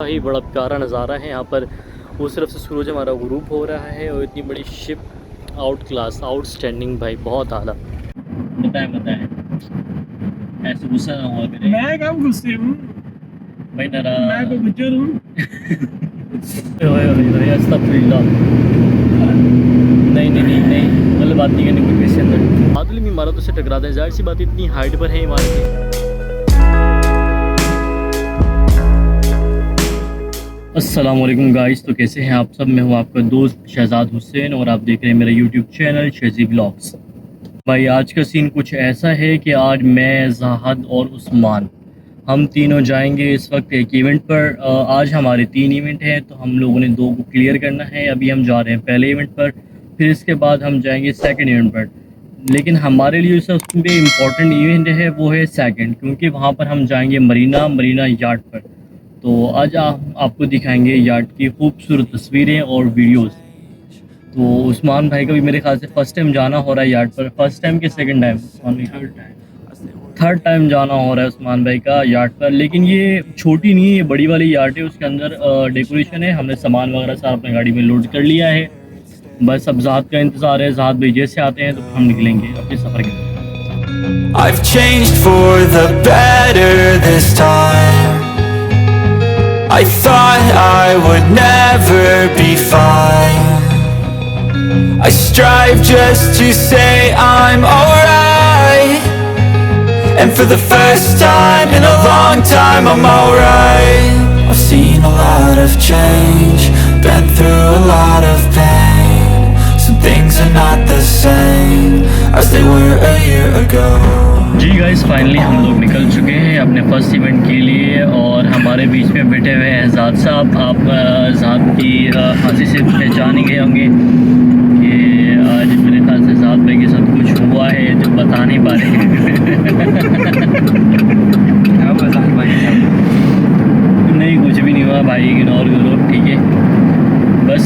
ही बड़ा प्यारा नज़ारा है यहाँ पर। उस तरफ से सूरज हमारा गुरूब हो रहा है और इतनी बड़ी शिप आउट क्लास आउटस्टैंडिंग भाई, बहुत आला। बताएं बताएं, ऐसे गुस्सा ना हुआ करें। मैं कब गुस्से हूँ भाई नारा, मैं तो गुजर हूँ। अस्तगफिरुल्लाह। नहीं नहीं नहीं नहीं, गलत बात नहीं करनी कोई इसके अंदर। बादल भी इमारतों से टकराते हैं, जाहिर सी बात इतनी हाइट पर है इमारतें। अस्सलाम वालेकुम गाइस, तो कैसे हैं आप सब। मैं हूं आपका दोस्त शहजाद हुसैन और आप देख रहे हैं मेरा यूट्यूब चैनल शाजी व्लॉग्स। भाई आज का सीन कुछ ऐसा है कि आज मैं, ज़ाहद और उस्मान हम तीनों जाएंगे इस वक्त एक इवेंट पर। आज हमारे 3 इवेंट हैं, तो हम लोगों ने 2 को क्लियर करना है। अभी हम जा रहे हैं पहले इवेंट पर, फिर इसके बाद हम जाएंगे सेकंड इवेंट पर। लेकिन हमारे लिए सबसे इम्पोर्टेंट इवेंट है वो है सेकंड, क्योंकि वहाँ पर हम जाएंगे मरीना यार्ड पर। तो आज आपको दिखाएंगे यार्ड की खूबसूरत तस्वीरें और वीडियोस। तो उस्मान भाई का भी मेरे ख्याल से फ़र्स्ट टाइम जाना हो रहा है यार्ड पर। फर्स्ट टाइम कि सेकंड टाइम? थर्ड टाइम जाना हो रहा है उस्मान भाई का यार्ड पर। लेकिन ये छोटी नहीं है, ये बड़ी वाली यार्ड है। उसके अंदर डेकोरेशन है। हमने सामान वगैरह सारा अपनी गाड़ी में लोड कर लिया है। बस अब ज़ाहद का इंतज़ार है। ज़ाहद भाई जैसे आते हैं तो हम निकलेंगे अपने सफ़र के लिए। I've changed for the better this time. I thought I would never be fine. I strive just to say I'm alright. And for the first time in a long time I'm alright. I've seen a lot of change, been through a lot of pain. Some things are not the same as they were a year ago. जी guys, finally हम लोग निकल चुके हैं अपने first event के लिए और हमारे बीच में बैठे हुए हैं ज़ाहद साहब। आप ज़ाहद की हंसी से पहचान ही गए होंगे कि आज मेरे ख्याल से ज़ाहद भाई के साथ कुछ हुआ है जो बता नहीं पा रहे नहीं, कुछ भी नहीं हुआ भाई, इग्नोर करो, ठीक है। बस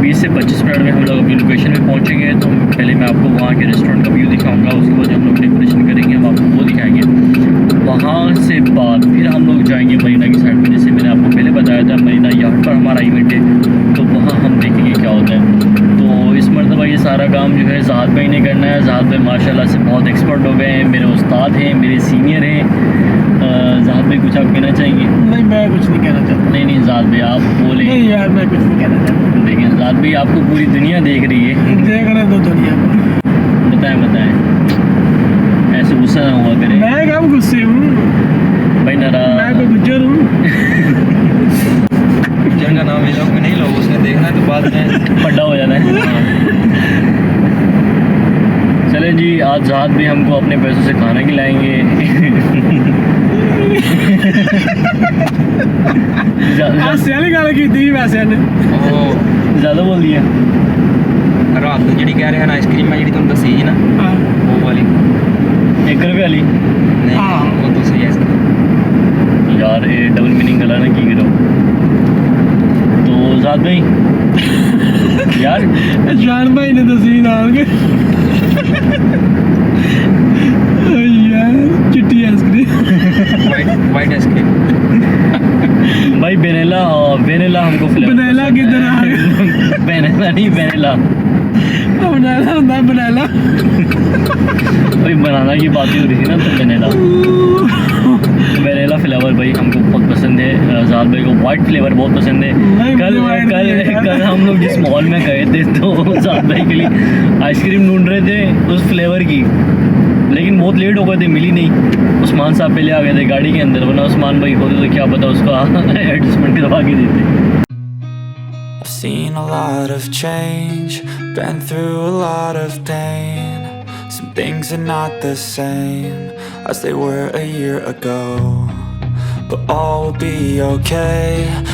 20 से 25 मिनट में हम लोग अपनी लोकेशन पे पहुंचेंगे। तो पहले मैं आपको वहाँ के रेस्टोरेंट का व्यू दिखाऊंगा, उसके बाद हम लोग डेकोरेशन करेंगे, हम आपको वो दिखाएंगे। वहाँ से बाद फिर हम लोग जाएंगे मरीना की साइड में। जैसे मैंने आपको पहले बताया था, मरीना यार्ड पर हमारा इवेंट है, तो वहाँ हम देखेंगे क्या होता है। तो इस मरतबा ये सारा काम जो है ज़ाहद भाई ने करना है। ज़ाहद भाई माशाल्लाह से बहुत एक्सपर्ट हो गए हैं, मेरे उस्ताद हैं, मेरे सीनियर हैं। ज़ाहद भाई कुछ आप कहना चाहेंगे? नहीं, मैं कुछ नहीं कहना चाहता। नहीं ज़ाहद भाई आप बोले। नहीं यार, मैं कुछ नहीं कहना चाहता। लेकिन ज़ाहद भाई आपको पूरी दुनिया देख रही है। देखने दो दुनिया को। बताएं ऐसे गुस्सा ना हुआ करें। मैं कब गुस्से हूँ भाई नारा, मैं तो गुजर हूँ। गुजर का नाम लोग में नहीं, लोग उसने देखना है तो बाद में पड्डा हो जाता है। चलें जी, आज ज़ाहद भी हमको अपने पैसों से खाना खिलाएंगे। गाल की थी वैसे ने ज़्यादा बोल दिया। रात को जी कह रहे हैं आइसक्रीम जी तुम दसी जी ना, वो वाली 1 रुपये वाली नहीं, वो तो सही आइसक्रीम यार, ये डबल मीनिंग गला ना की करो। तो ज़ाहद भाई यार जान भाई ने दसी डाल के यार चिट्टी आइसक्रीम, वाइट आइसक्रीम भाई वेनिला हमको फ्लेवर। बनाला किधर आ गया? वेनिला नहीं, वेनिला बनाला होता, बनाला भाई बनाना की बात ही हो रही थी ना, तो वेनिला फ्लेवर भाई हमको बहुत पसंद है। ज़ाहद भाई को वाइट फ्लेवर बहुत पसंद है। कल हम लोग जिस मॉल में गए थे तो ज़ाहद भाई के लिए आइसक्रीम ढूंढ रहे थे उस फ्लेवर की, लेकिन बहुत लेट हो गए थे, मिली नहीं। उस्मान साहब पहले आ गए थे गाड़ी के अंदर, वरना उस्मान भाई होते तो क्या पता उसका एडजस्टमेंट करवा के देते। I've seen a lot of change, been through a lot of pain. Some things are not the same as they were a year ago, but all will be okay.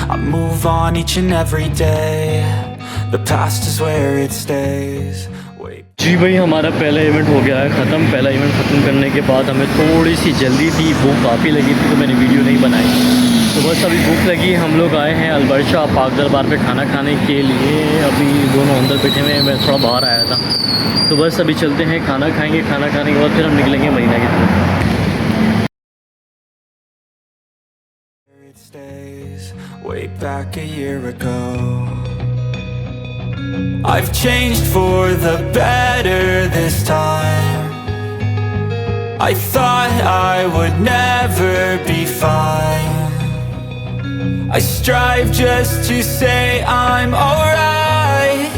I move on each and every day. The past is where it stays. जी भाई, हमारा पहला event हो गया है ख़त्म। पहला event ख़त्म करने के बाद हमें थोड़ी सी जल्दी थी, भूख काफ़ी लगी थी, तो मैंने वीडियो नहीं बनाई। तो बस अभी भूख लगी, हम लोग आए हैं अलबर्शा पाक दरबार पे खाना खाने के लिए। अभी दोनों अंदर बैठे हुए हैं, मैं थोड़ा बाहर आया था। तो बस अभी चलते हैं, खाना खाएंगे, खाना खाने के बाद फिर हम निकलेंगे मरीना की तरफ। it stays way back a year ago. I've changed for the better this time. I thought I would never be fine. I strive just to say I'm alright,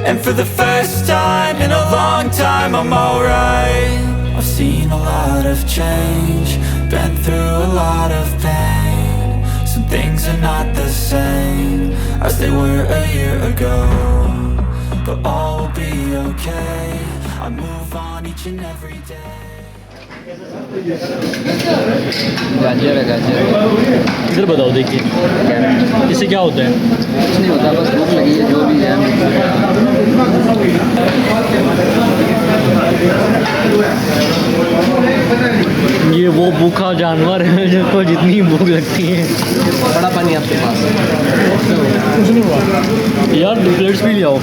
and for the first time in a long time I'm alright. I've seen a lot of change, been through a lot of pain. Some things are not the same as they were a year ago, but all will be okay. I move on each and every day. गाजर है गाजर। इधर बताओ, देखिए इससे क्या होता है? कुछ नहीं होता, बस भूख लगी है, जो भी है। ये वो भूखा जानवर है जिसको जितनी भूख लगती है। बड़ा पानी आपके पास? कुछ नहीं हुआ यार, 2 प्लेट्स भी ले आओ।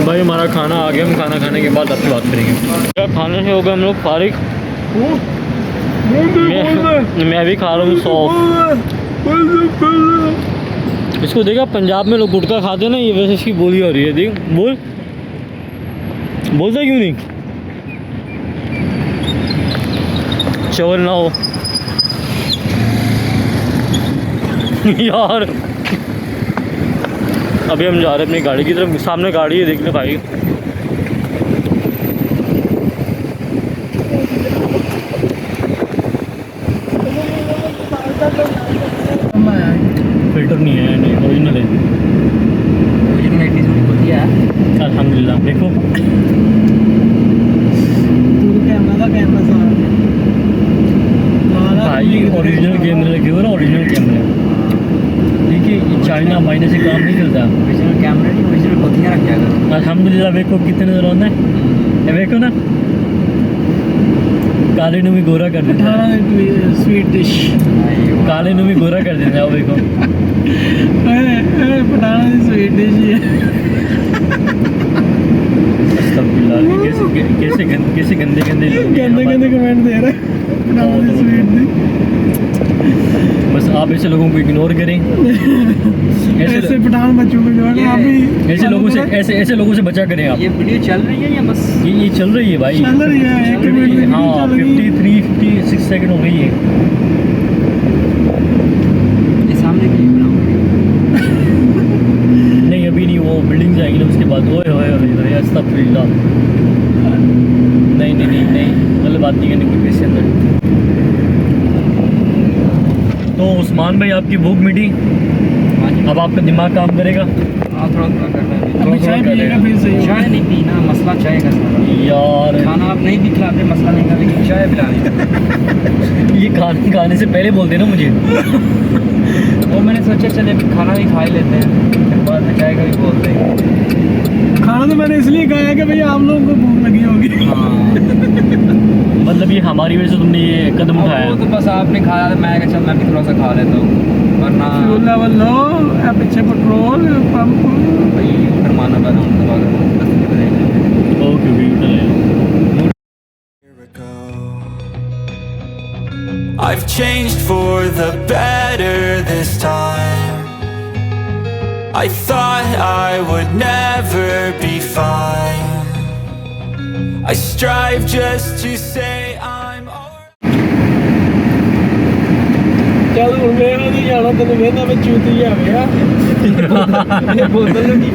भाई हमारा खाना आ गया, हम खाना खाने के बाद आपसे बात करेंगे। क्या खाने से हो गए हम लोग फारिग। मैं भी खा रहा हूँ सॉफ। इसको देखा, पंजाब में लोग गुटखा खाते हैं ना, ये वैसे इसकी बोली हो रही है। देख बोल, बोलता क्यों नहीं? चोर ना हो यार। अभी हम जा रहे हैं अपनी गाड़ी की तरफ, सामने गाड़ी है, देख ले भाई। फिल्टर नहीं है, नहीं ओरिजिनल है। अल्हम्दुलिल्लाह। देखो भाई ओरिजिनल कैमरे लगे हुए ना, ओरिजिनल कैमरे। देखिए ये चाइना माइने से काम नहीं चलता। ओरिजिनल कैमरा नहीं, ओरिजिनल पतियाँ रख जाएगा। अल्हम्दुलिल्लाह। देखो कितने नजर आते हैं, देखो ना, काले नु भी गोरा कर देता है। स्वीट डिश काले नु भी गोरा कर देता है, वो देखो। पठाना स्वीट डिश ही है। अस्तगफिरुल्लाह, कैसे गंदे गंदे लोग हैं गंदे हमारे। गंदे कमेंट दे रहे हैं। पठाना स्वीट डिश। बस आप ऐसे लोगों को इग्नोर करें। ऐसे पठान बच्चों को जो है ना, आप भी ऐसे लोगों से ऐसे लोगों से बचा करें आप। ये वीडियो चल रही है या बस? ये चल रही है भाई, चल रही है। एक मिनट में हाँ, चल रही है। 53-56 सेकंड हो गई है। ये सामने की बनाऊंगी। नहीं अभी नहीं, वो बिल्डिंग जाएगी ना उसके बाद। ओए ओए ओए अस्तगफिरुल्लाह। नहीं नहीं नहीं नहीं, गलत बात नहीं करनी कोई इसके अंदर। तो उस्मान भाई, आपकी भूख मिटी, अब आपका दिमाग काम करेगा। हाँ, थोड़ा थोड़ा करना है। अभी चाय पिएगा फिर सही होगा। चाय नहीं पीना, मसला चाय का सारा। यार खाना आप नहीं भी खिलाते, मसला नहीं था, लेकिन चाय पिलानी। ये खाने से पहले बोलते ना मुझे। वो मैंने सोचा चले खाना भी खा ही लेते हैं, फिर बाद में चाय का भी बोलते हैं। खाना तो मैंने इसलिए खाया है कि भैया आप लोगों को भूख लगी होगी। मतलब ये हमारी वजह से तुमने ये कदम उठाया। वो तो बस आपने खाया था, मैं चल मैं भी थोड़ा सा खा लेता हूँ, वरना फ्यूल लेवल लो, पीछे पेट्रोल पंप। भाई फिर माना पैदा होने के बाद okay I've changed for the better this time. I thought I would never be fine. I strive just to say I'm alright. चल मैं नहीं जाना, तेरे वेना में चूती है भैया। बोतल लगी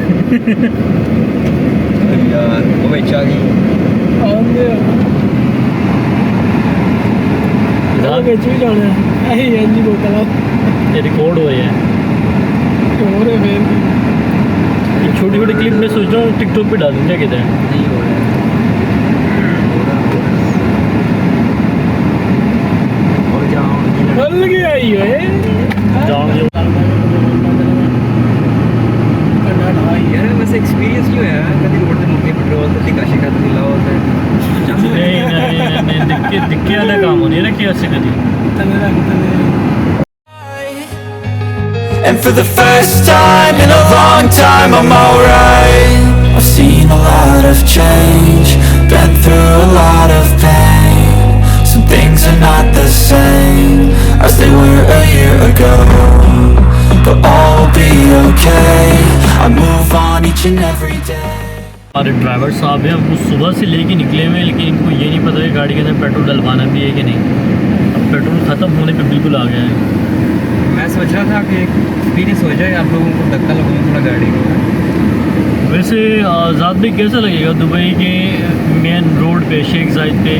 यार, वो बेचा गई। आंदे इधर बेच भी जाना है। ऐसी एनजी बोतल ये रिकॉर्ड हो रहा है। और फिर छोटी छोटी क्लिप में सोच रहा हूँ टिकटॉक पे डालूँ, क्या कहते हैं? नहीं हो रहा है, और जाओ चल गई आई है। जान जो यार वैसे एक्सपीरियंस जो है, कभी रोड पे मुक्के पेट्रोल तो टिका शिका तो लाओ होता है। नहीं दिक्के वाला काम हो नहीं रखी ऐसे कभी। And for the first time in a long time I'm alright. I've seen a lot of change, and every day. हमारे ड्राइवर साहब हैं, वो सुबह से लेके निकले हुए हैं, लेकिन इनको ये नहीं पता कि गाड़ी के अंदर पेट्रोल डलवाना भी है कि नहीं। अब पेट्रोल ख़त्म होने पे बिल्कुल आ गया है। मैं सोच रहा था कि एक्सपीरियंस हो जाए, आप लोगों को धक्का लगाऊँ थोड़ा गाड़ी को। वैसे आज़ाद में कैसा लगेगा दुबई के मेन रोड पे शेख जायद पे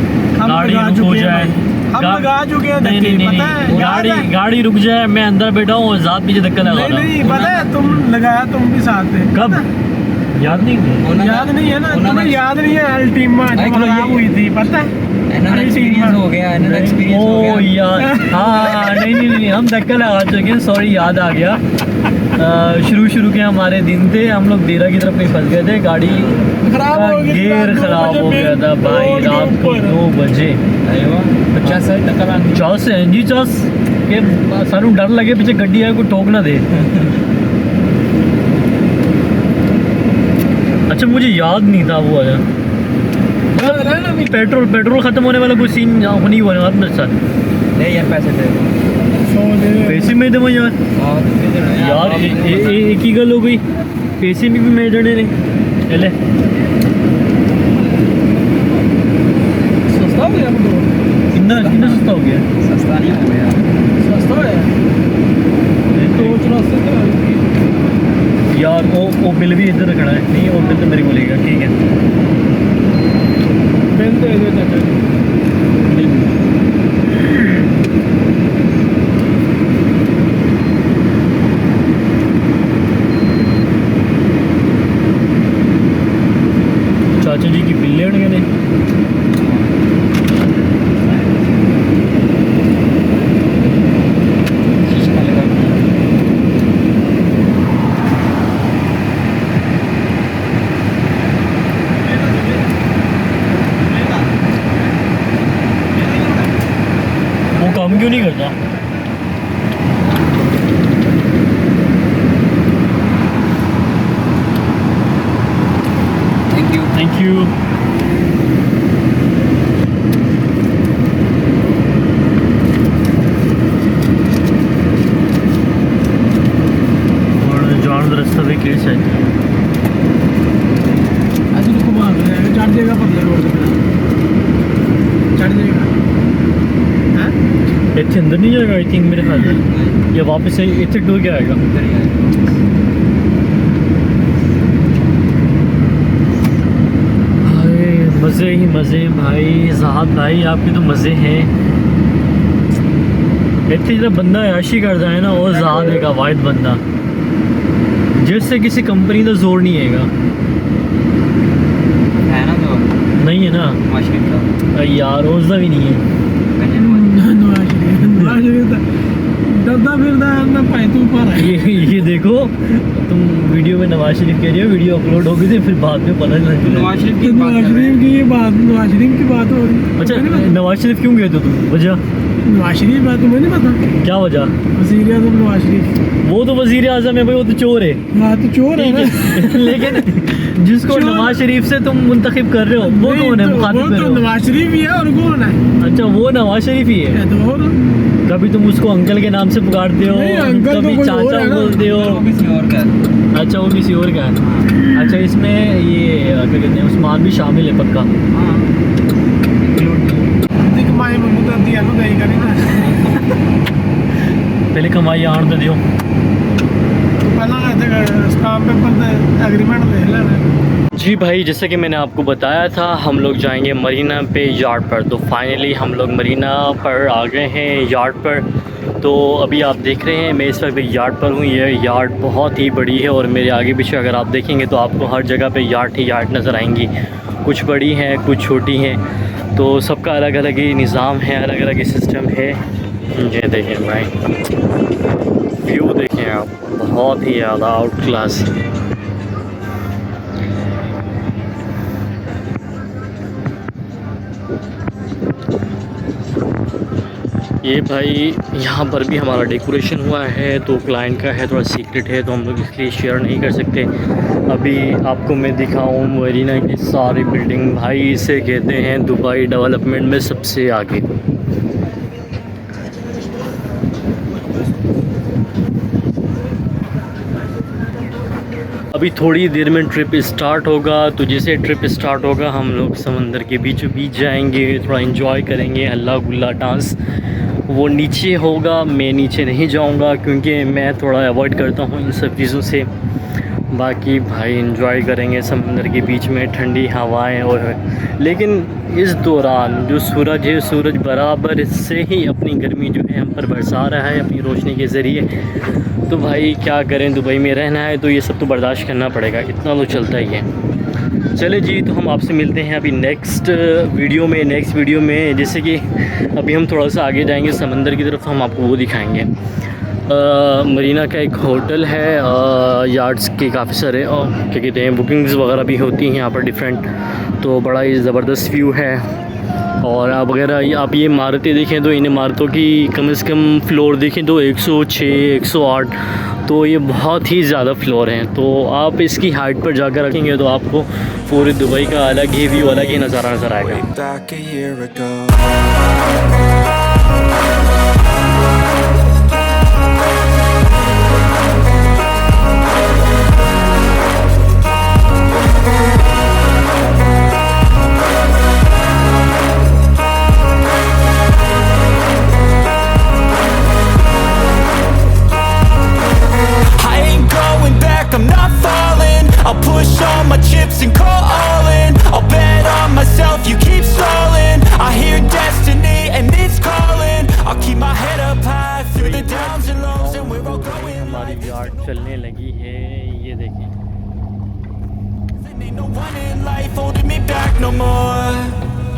गाड़ी रुक हो जाए? हम लगा चुके हैं नहीं धक्के, नहीं पता है? नहीं, याद है? गाड़ी रुक जाए, मैं अंदर बैठा हूँ और आज़ाद पीछे धक्का लगा नहीं रहा नहीं हूँ। पता है, तुम लगाया, तुम भी साथ थे। कब? याद नहीं है? याद नहीं है ना, तुम्हें याद नहीं है? अल्टीमा अरे जो खराब हुई थी, पता है? एक्सपीरियंस हो गया, एक्सपीरियंस हो ओ गया। यार, हाँ नहीं नहीं नहीं, हम धक्का लगा चुके हैं, सॉरी, याद आ गया। शुरू के हमारे दिन थे, हम लोग देरा की तरफ नहीं फंस गए थे, गाड़ी खराब का हो गई थी, गियर रात 2 खराब बजे हो गया था भाई, रोड के रात को ऊपर। 2 बजे। 50 साल टक्कर आनी। 50 है जी, 50 के सानू डर लगे पीछे गड्डी है, कोई ठोक ना दे। अच्छा मुझे याद नहीं था वो आया। पेट्रोल ख़त्म होने वाला कोई सीन नहीं होने वाला मेरे साथ। नहीं यार, पैसे दे पैसे में दे यार, एक ही गल हो गई, पैसे में भी मैं देने नहीं। ले सस्ता हो गया कितना कितना सस्ता हो गया? सस्ता नहीं हो गया, सस्ता है तो चलो यार वो बिल भी इधर रखना है। नहीं, वो बिल तो मेरे को लेगा, ठीक है। बिल दे दे चाचा जी। चाचा जी की बिल लेने ने वो काम क्यों नहीं करता? Thank you. और जान रास्ता भी कैसे है? आज रुको, वहाँ पे चढ़ जाएगा, पतले रोड पे चढ़ जाएगा। हैं? इतने अंदर नहीं जाएगा आई थिंक मेरे ख्याल से, या वापस से इतने टूर के आएगा। मज़े ही मज़े भाई, ज़ाहद भाई आपके तो मज़े हैं। इतनी जब बंदा याशी करता है ना, वो ज़ाहद है का वाहिद बंदा, जिससे किसी कंपनी का जोर नहीं हैगा। है ना, तो नहीं है ना माशा यार, उसका भी नहीं है। डरदा फिरदा ना पाए तू ऊपर है। ये देखो, तुम वीडियो में नवाज शरीफ कह रही हो, वीडियो अपलोड हो गई थी, फिर बाद में पता चला। नवाज शरीफ की बात नवाज कर रहे शरीफ हैं। की ये बात, नवाज शरीफ की बात हो रही। अच्छा नवाज शरीफ क्यों गए थे तुम? वजह नवाज शरीफ बात तुम्हें नहीं पता? क्या वजह? वजीर आजम नवाज शरीफ। वो तो वजीर आजम है भाई, वो तो चोर है। हाँ तो चोर है ना। लेकिन जिसको चोर- नवाज शरीफ से तुम मुंतखब कर रहे हो, वो नहीं, कौन है? तो मुखातिब वो कर रहे तो हो? नवाज शरीफ ही है, और कौन है? अच्छा वो नवाज शरीफ ही है। है तो और कभी तुम उसको अंकल के नाम से पुकारते हो, नहीं, अंकल तो कभी कोई और चाचा है ना। बोलते हो। वो किसी और का है। अच्छा वो किसी और का है। अच्छा इसमें ये क्या कहते हैं, उस्मान भी शामिल है पक्का। हाँ, दिख माए में मुद्दा दिया तो नहीं करी ना। पहले कमाई आन तो दियो। पहला स्टाम्प पेपर एग्रीमेंट ले लेना। जी भाई, जैसे कि मैंने आपको बताया था, हम लोग जाएंगे मरीना पे यार्ड पर। तो फाइनली हम लोग मरीना पर आ गए हैं, यार्ड पर। तो अभी आप देख रहे हैं मैं इस वक्त यार्ड पर हूँ। ये यार्ड बहुत ही बड़ी है और मेरे आगे पीछे अगर आप देखेंगे तो आपको हर जगह पे यार्ड ही यार्ड नज़र आएंगी। कुछ बड़ी हैं, कुछ छोटी हैं, तो सबका अलग अलग ही निज़ाम है, अलग अलग ही सिस्टम है। ये देखें भाई, व्यू देखें आप, बहुत ही ज़्यादा आउट क्लास। ये भाई यहाँ पर भी हमारा डेकोरेशन हुआ है, तो क्लाइंट का है, थोड़ा सीक्रेट है, तो हम लोग इसलिए शेयर नहीं कर सकते। अभी आपको मैं दिखाऊँ मरीना की सारी बिल्डिंग, भाई इसे कहते हैं दुबई डेवलपमेंट में सबसे आगे। अभी थोड़ी देर में ट्रिप स्टार्ट होगा, तो जैसे ट्रिप स्टार्ट होगा हम लोग समंदर के बीचों बीच जाएंगे, थोड़ा एंजॉय करेंगे, हल्ला गुल्ला डांस वो नीचे होगा। मैं नीचे नहीं जाऊंगा क्योंकि मैं थोड़ा अवॉइड करता हूँ इन सब चीज़ों से। बाकी भाई एंजॉय करेंगे समंदर के बीच में, ठंडी हवाएं। और लेकिन इस दौरान जो सूरज है, सूरज बराबर से ही अपनी गर्मी जो है हम पर बरसा रहा है अपनी रोशनी के ज़रिए। तो भाई क्या करें, दुबई में रहना है तो ये सब तो बर्दाश्त करना पड़ेगा, इतना तो चलता ही है। चले जी, तो हम आपसे मिलते हैं अभी नेक्स्ट वीडियो में। जैसे कि अभी हम थोड़ा सा आगे जाएंगे समंदर की तरफ, हम आपको वो दिखाएंगे। मरीना का एक होटल है, यार्ड्स के काफ़ी सारे क्या कहते हैं बुकिंग्स वगैरह भी होती हैं यहाँ पर डिफरेंट। तो बड़ा ही ज़बरदस्त व्यू है। और आप अगर आप ये इमारतें देखें तो इन इमारतों की कम से कम फ्लोर देखें तो 106 108, तो ये बहुत ही ज़्यादा फ्लोर हैं। तो आप इसकी हाइट पर जाकर रखेंगे तो आपको पूरे दुबई का अलग ही व्यू, अलग ही नज़ारा नज़र आएगा। back a year ago. I ain't going back, I'm not falling. I'll push all my chips and call all in. I'll bet on myself, you keep stalling. I hear destiny and it's calling. I'll keep my head up high through the downs and lows, and we're all going. हमारी yard चलने लगी है, ये देखें। Ain't no one in life holding me back no more.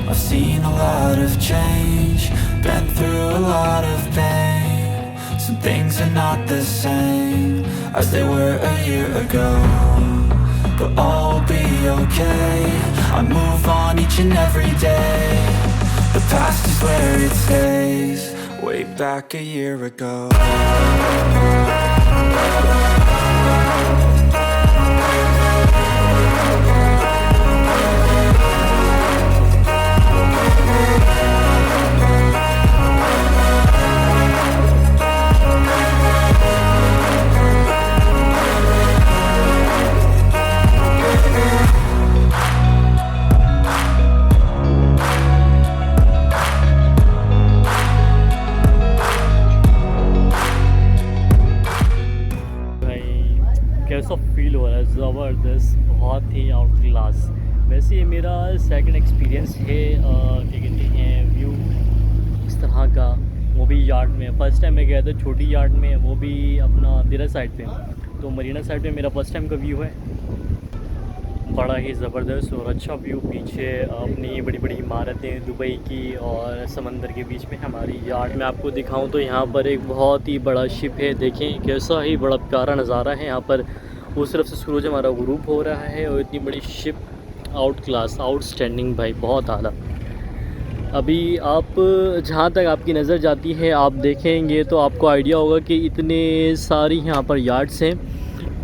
I've seen a lot of change, been through a lot of pain. Some things are not the same as they were a year ago, but all will be okay. I move on each and every day. The past is where it stays. Way back a year ago. कैसा feel हो रहा है, ज़बरदस्त, बहुत ही out class. वैसे ये मेरा second experience है क्या कहते हैं व्यू इस तरह का, वो भी यार्ड में। फ़र्स्ट टाइम मैं गया था छोटी यार्ड में, वो भी अपना दिरा साइड पे। तो मरीना साइड पे मेरा फ़र्स्ट टाइम का व्यू है, बड़ा ही ज़बरदस्त और अच्छा व्यू। पीछे अपनी बड़ी बड़ी इमारतें दुबई की और समंदर के बीच में हमारी यार्ड। मैं आपको दिखाऊं तो यहाँ पर एक बहुत ही बड़ा शिप है, देखें कैसा ही बड़ा प्यारा नज़ारा है यहाँ पर। उस तरफ से सूरज हमारा गुरूब हो रहा है और इतनी बड़ी शिप, आउट क्लास, आउटस्टैंडिंग भाई, बहुत आला। अभी आप जहाँ तक आपकी नज़र जाती है आप देखेंगे तो आपको आइडिया होगा कि इतने सारी यहाँ पर यार्ड्स हैं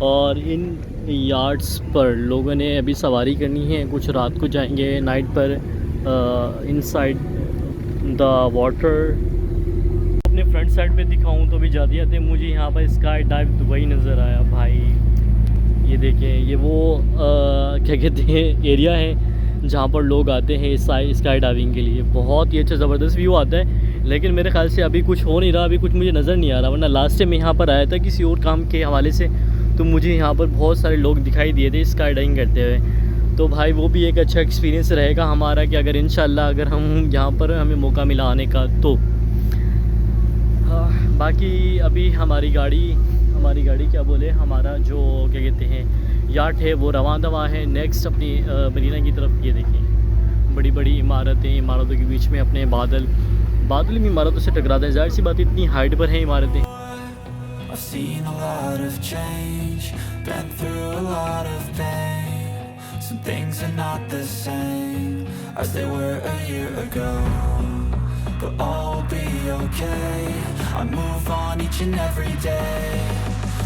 और इन यार्ड्स पर लोगों ने अभी सवारी करनी है। कुछ रात को जाएंगे नाइट पर इनसाइड द वाटर। अपने फ्रंट साइड पे दिखाऊं तो भी जाते जाते मुझे यहाँ पर स्काई डाइव दुबई नज़र आया भाई। ये देखिए, ये वो क्या कहते हैं एरिया है जहाँ पर लोग आते हैं स्काई डाइविंग के लिए। बहुत ही अच्छा ज़बरदस्त व्यू आता है, लेकिन मेरे ख्याल से अभी कुछ हो नहीं रहा, अभी कुछ मुझे नज़र नहीं आ रहा। वरना लास्ट टाइम मैं यहाँ पर आया था किसी और काम के हवाले से, तो मुझे यहाँ पर बहुत सारे लोग दिखाई दिए थे स्काई डाइविंग करते हुए। तो भाई वो भी एक अच्छा एक्सपीरियंस रहेगा हमारा कि अगर इंशाल्लाह अगर हम यहाँ पर हमें मौका मिला आने का तो। बाकी अभी हमारी गाड़ी क्या बोले, हमारा जो क्या कहते हैं यार्ड है वो रवां दवा है नेक्स्ट अपनी मरीना की तरफ। ये देखिए बड़ी बड़ी इमारतें, इमारतों के बीच में अपने बादल भी इमारतों से टकराते हैं। जाहिर सी बात इतनी हाइट पर हैं इमारतें। I've seen a lot of change, been through a lot of pain. Some things are not the same as they were a year ago, but all will be okay. I move on each and every day.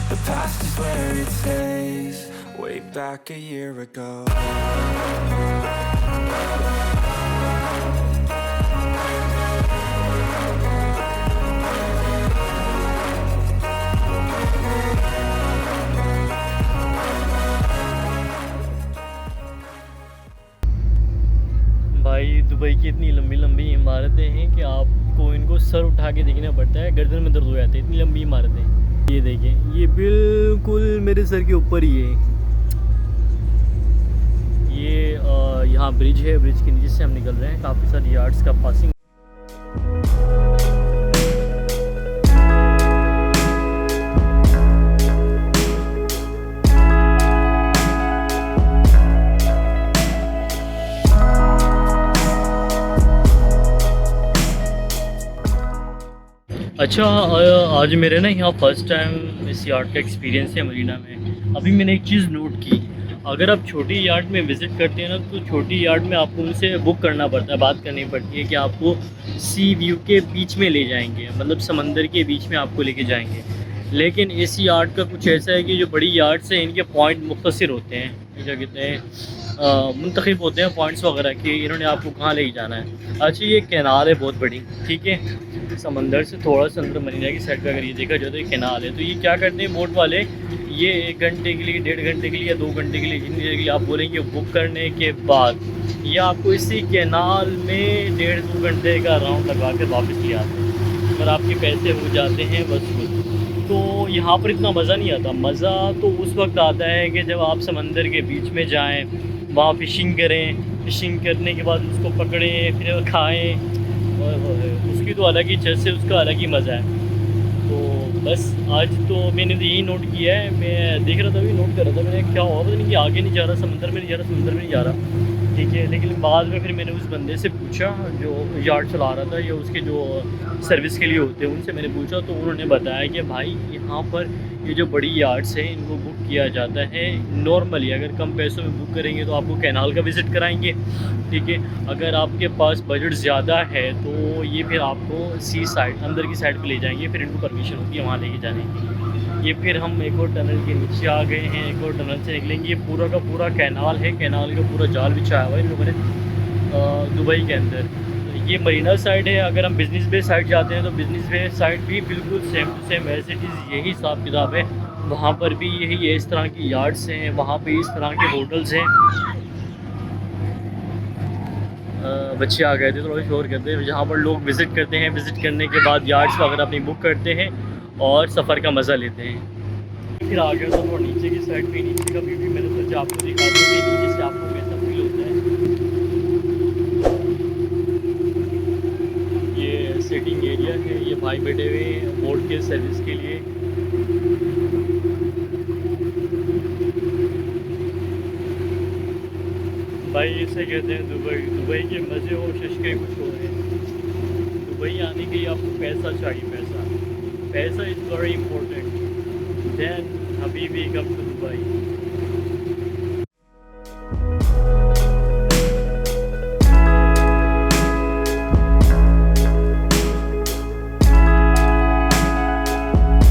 The past is where it stays. Way back a year ago. भाई Dubai की इतनी लंबी लंबी इमारतें हैं कि आपको इनको सर उठा के देखना पड़ता है, गर्दन में दर्द हो जाता है, इतनी लंबी इमारतें। ये देखें, ये बिल्कुल मेरे सर के ऊपर ही है। ये यहाँ ब्रिज है, ब्रिज के नीचे से हम निकल रहे हैं। काफ़ी सारी यार्ड्स का पासिंग। अच्छा, आज मेरे ना यहाँ फ़र्स्ट टाइम इस यार्ड का एक्सपीरियंस है मरीना में। अभी मैंने एक चीज़ नोट की, अगर आप छोटी यार्ड में विज़िट करते हैं ना, तो छोटी यार्ड में आपको उनसे बुक करना पड़ता है, बात करनी पड़ती है कि आपको सी व्यू के बीच में ले जाएंगे, मतलब समंदर के बीच में आपको लेके जाएंगे। लेकिन इस यार्ड का कुछ ऐसा है कि जो बड़ी यार्ड्स हैं इनके पॉइंट मुख्तसर होते हैं, क्या कहते हैं, मुंतखब होते हैं पॉइंट्स वगैरह के, इन्होंने आपको कहाँ लेके जाना है। अच्छा, ये कैनाल है बहुत बड़ी, ठीक है, समंदर से थोड़ा सा अंदर मरीना की साइड पे अगर ये देखा जाए तो ये कैनाल है। तो ये क्या करते हैं बोट वाले, ये 1 घंटे के लिए, 1.5 घंटे के लिए या 2 घंटे के लिए, जितनी देर के लिए आप बोलेंगे, बुक करने के बाद ये आपको इसी कैनाल में 1.5-2 घंटे का राउंड लगा कर वापस ले आते हैं, और आपके पैसे हो जाते हैं वसूल। तो यहाँ पर इतना मज़ा नहीं आता। मज़ा तो उस वक्त आता है कि जब आप समंदर के बीच में जाएं, वहाँ फ़िशिंग करें, फ़िशिंग करने के बाद उसको पकड़ें, फिर खाएं, और उसकी तो अलग ही चर्च है, उसका अलग ही मज़ा है। तो बस आज तो मैंने तो यही नोट किया है, मैं देख रहा था, अभी नोट कर रहा था मैंने, क्या हुआ पता नहीं कि आगे नहीं जा रहा, समंदर में नहीं जा रहा, समंदर में नहीं जा रहा, ठीक है। लेकिन बाद में फिर मैंने उस बंदे से पूछा जो यार्ड चला रहा था, या उसके जो सर्विस के लिए होते हैं उनसे मैंने पूछा, तो उन्होंने बताया कि भाई यहाँ पर ये जो बड़ी यार्ड्स हैं इनको बुक किया जाता है नॉर्मली। अगर कम पैसों में बुक करेंगे तो आपको कैनाल का विज़िट कराएंगे, ठीक है। अगर आपके पास बजट ज़्यादा है तो ये फिर आपको सी साइड, अंदर की साइड पे ले जाएंगे, फिर इनको परमिशन होती है वहाँ लेके जाने की। ये फिर हम एक और टनल के नीचे आ गए हैं, एक और टनल से निकलेंगे। ये पूरा का पूरा कैनाल है, कैनाल का पूरा जाल बिछाया हुआ है इन लोगों ने दुबई के अंदर। ये मरीना साइड है। अगर हम बिज़नेस बे साइड जाते हैं तो बिज़नेस बे साइड भी बिल्कुल सेम टू सेम ऐसे चीज़ यही हिसाब किताब है। वहाँ पर भी यही है, इस तरह की यार्ड्स हैं, वहाँ पे इस तरह के होटल्स हैं। बच्चे आ गए थे, थोड़ा शोर करते हैं। जहाँ पर लोग विज़िट करते हैं, विज़िट करने के बाद यार्ड्स वगैरह अपनी बुक करते हैं और सफ़र का मज़ा लेते हैं। फिर आ गया था थोड़ा नीचे की साइड पे, नीचे का व्यू भी मैंने सोचा आपको दिखा दूँ कि नीचे से आपको कैसा फील होता है। ये सिटिंग एरिया है, ये भाई बैठे हुए हैं बोट के सर्विस के लिए। भाई इसे कहते हैं दुबई। दुबई के मज़े और शशके कुछ हो रहे हैं। दुबई आने के लिए आपको पैसा चाहिए, पैसा, पैसा इज़ वेरी इम्पोर्टेंट। देन हबीबी कम टू दुबई।